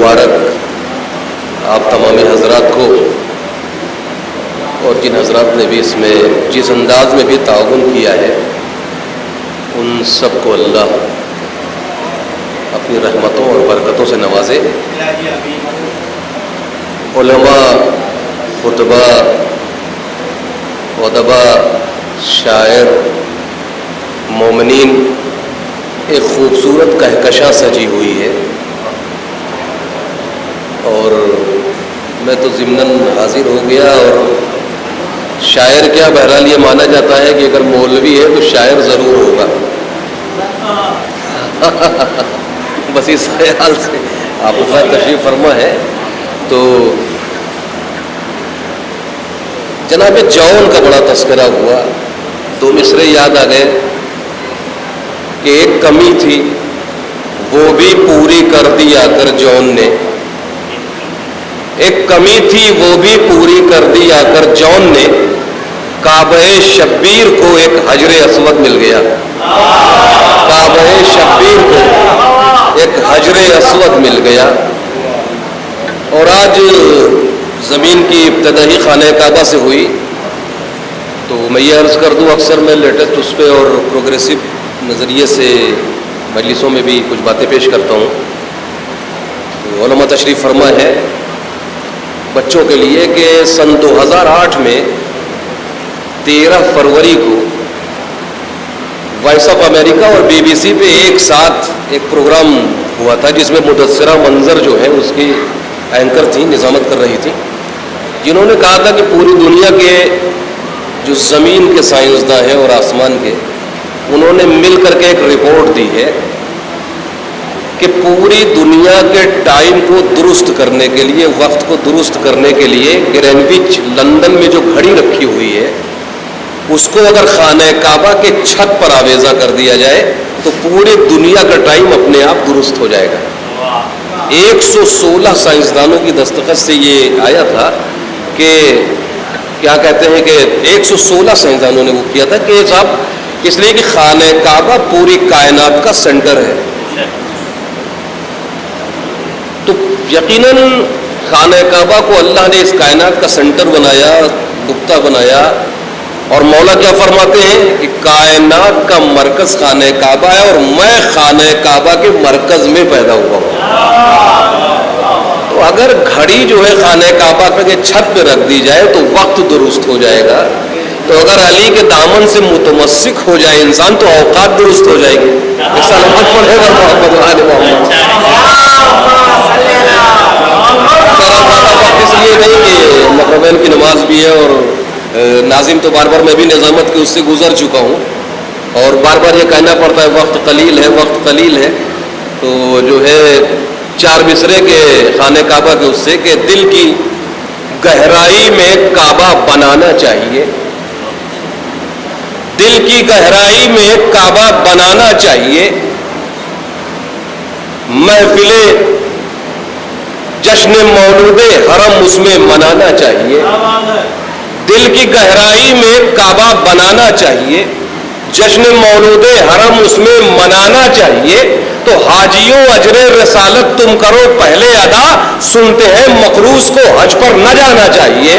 मुबारक आप तमामी हजरात को, और जिन हजरात ने भी इसमें जिस अंदाज में भी ताउन किया है उन सब को अल्लाह अपनी रहमतों और बरकतों से नवाजे। उलमा, खुतबा, उदबा, शायर, मोमिनीन, एक खूबसूरत कहकशा सजी हुई है। और मैं तो ज़िम्नन हाजिर हो गया। और शायर क्या, बहरहाल ये माना जाता है कि अगर मौलवी है तो शायर ज़रूर होगा। बस इस ख्याल से आप तशरीफ़ फरमा है। तो जनाब जौन का बड़ा तस्करा हुआ, दो मिसरे याद आ गए कि एक कमी थी वो भी पूरी कर दी आकर जौन ने, एक कमी थी वो भी पूरी कर दी आकर जौन ने, काबे शब्बीर को एक हजरे अस्वद मिल गया। काबे शब्बीर को एक हजरे अस्वद मिल गया। और आज ज़मीन की इब्तदाई खाने काबा से हुई। तो मैं ये अर्ज़ कर दूँ, अक्सर मैं लेटेस्ट उस पर और प्रोग्रेसिव नज़रिए से मजलिसों में भी कुछ बातें पेश करता हूँ। तो उलमा तशरीफ़ फरमा है बच्चों के लिए कि सन 2008 में 13 फरवरी को वॉइस ऑफ अमेरिका और BBC पे एक साथ एक प्रोग्राम हुआ था जिसमें मुदस्सिरा मंजर जो है उसकी एंकर थी, निज़ामत कर रही थी, जिन्होंने कहा था कि पूरी दुनिया के जो ज़मीन के साइंसदां हैं और आसमान के, उन्होंने मिल करके एक रिपोर्ट दी है कि पूरी दुनिया के टाइम को दुरुस्त करने के लिए, वक्त को दुरुस्त करने के लिए ग्रीनविच लंदन में जो घड़ी रखी हुई है उसको अगर खाने काबा के छत पर आवेजा कर दिया जाए तो पूरी दुनिया का टाइम अपने आप दुरुस्त हो जाएगा। 116 साइंसदानों की दस्तखत से ये आया था कि क्या कहते हैं कि 116 साइंसदानों ने वो किया था कि साहब इसलिए कि खाने काबा पूरी कायनात का सेंटर है। तो यकीनन खाने काबा को अल्लाह ने इस कायनात का सेंटर बनाया, नुक्ता बनाया। और मौला क्या फरमाते हैं कि कायनात का मरकज खाने काबा है और मैं खाने काबा के मरकज में पैदा हुआ हूँ। तो अगर घड़ी जो है खाने काबा के छत पे रख दी जाए तो वक्त दुरुस्त हो जाएगा। तो अगर अली के दामन से मुतमस्सिक हो जाए इंसान तो औकात दुरुस्त हो जाएगी। सलामत पढ़ेगा मोहम्मद वाले मोहम्मद। इसलिए नहीं कि मकरबैन की नमाज भी है और नाजिम तो बार बार मैं भी निज़ामत की उससे गुजर चुका हूँ और बार बार ये कहना पड़ता है वक्त कलील है, वक्त कलील है। तो जो है 4 मिसरे के खाने काबा के उससे कि दिल की गहराई में काबा बनाना चाहिए, दिल की गहराई में काबा बनाना चाहिए, महफिले जश्न मौलूदे हरम उसमें मनाना चाहिए। दिल की गहराई में काबा बनाना चाहिए, जश्न मौलूदे हरम उसमें मनाना चाहिए। तो हाजियों अजरे रसालत तुम करो पहले अदा, सुनते हैं मकरूज को हज पर न जाना चाहिए,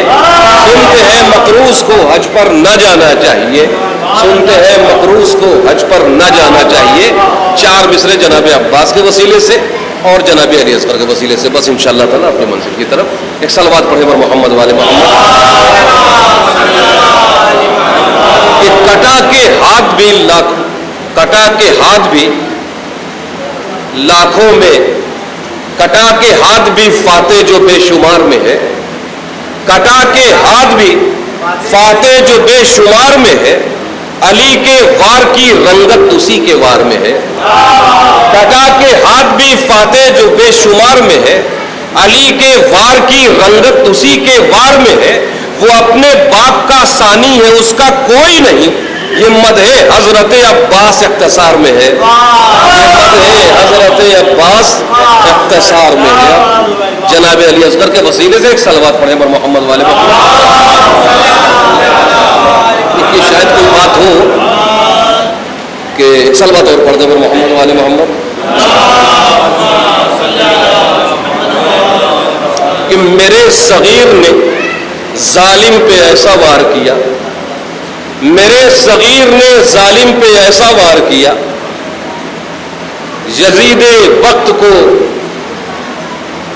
सुनते हैं मकरूज को हज पर न जाना चाहिए, सुनते हैं मकरूज को हज पर न जाना चाहिए। 4 मिसरे जनाब अब्बास के वसीले से और जनाब अली असगर के वसीले से बस इंशाअल्लाह ताला अपनी मंजिल की तरफ एक सलवात पढ़े पर मोहम्मद वाले मोहम्मद। कटा के हाथ भी लाखों, कटा के हाथ भी लाखों में, कटा के हाथ भी फाते जो बेशुमार में है, कटा के हाथ भी फाते जो बेशुमार में है, अली के वार की रंगत उसी के वार में है। कटा के हाथ भी फाते जो बेशुमार में है, अली के वार की रंगत उसी के वार में है। वो अपने बाप का सानी है उसका कोई नहीं, ये मदहे हजरत अब्बास इख्तिसार में है, ये मदहे हजरत अब्बास इख्तिसार में है। जनाब अली असगर के वसीले से एक सलवात पढ़े पर मोहम्मद वाले मोहम्मद। ये शायद कोई बात हो कि एक सलवात और पढ़ दे पर मोहम्मद वाले मोहम्मद। میرے صغیر نے ظالم پہ ایسا وار کیا، میرے صغیر نے ظالم پہ ایسا وار کیا، یزید وقت کو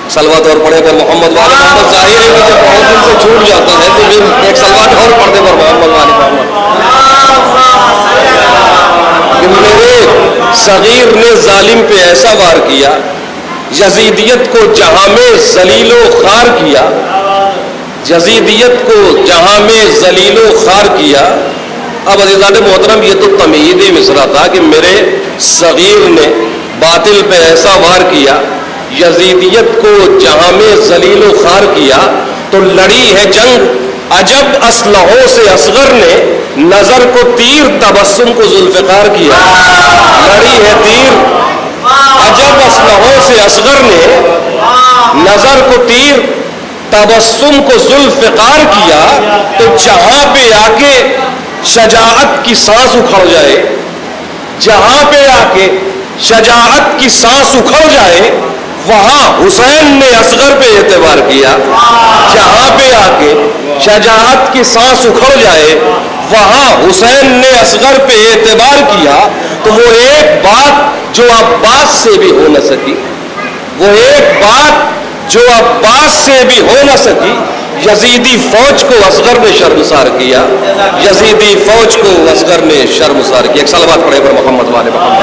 سلوات اور پڑھے پر محمد والے محمد، ظاہر ہے کہ جب بہت دن سے چھوٹ جاتا ہے تو پھر ایک سلوات اور پڑھنے پر محمد والے محمد۔ کہ میرے صغیر نے ظالم پہ ایسا وار کیا، یزیدیت کو جہاں میں ذلیل و خوار کیا، یزیدیت کو جہاں میں ذلیل و خوار کیا۔ اب عزیزان محترم یہ تو تمہیدی مصرع تھا کہ میرے صغیر نے باطل پہ ایسا وار کیا، یزیدیت کو جہاں میں ذلیل و خوار کیا، تو لڑی ہے جنگ عجب اسلحوں سے اصغر نے، نظر کو تیر تبسم کو ذوالفقار کیا۔ لڑی ہے تیر عجب اسلحوں سے اصغر نے، نظر کو تیر تبسم کو ذوالفقار کیا، تو جہاں پہ آ کے شجاعت کی سانس اکھڑ جائے، جہاں پہ آ کے شجاعت کی سانس اکھڑ جائے، وہاں حسین نے اصغر پہ اعتبار کیا۔ جہاں پہ آ کے شجاعت کی سانس اکھڑ جائے، وہاں حسین نے اصغر پہ اعتبار کیا۔ تو وہ ایک بات جو عباس سے بھی ہو نہ سکی، وہ ایک بات جو عباس سے بھی ہو نہ سکی، یزیدی فوج کو اصغر نے شرمسار کیا، یزیدی فوج کو اصغر نے شرمسار کیا۔ ایک سلوات پڑھے پر محمد والے محمد۔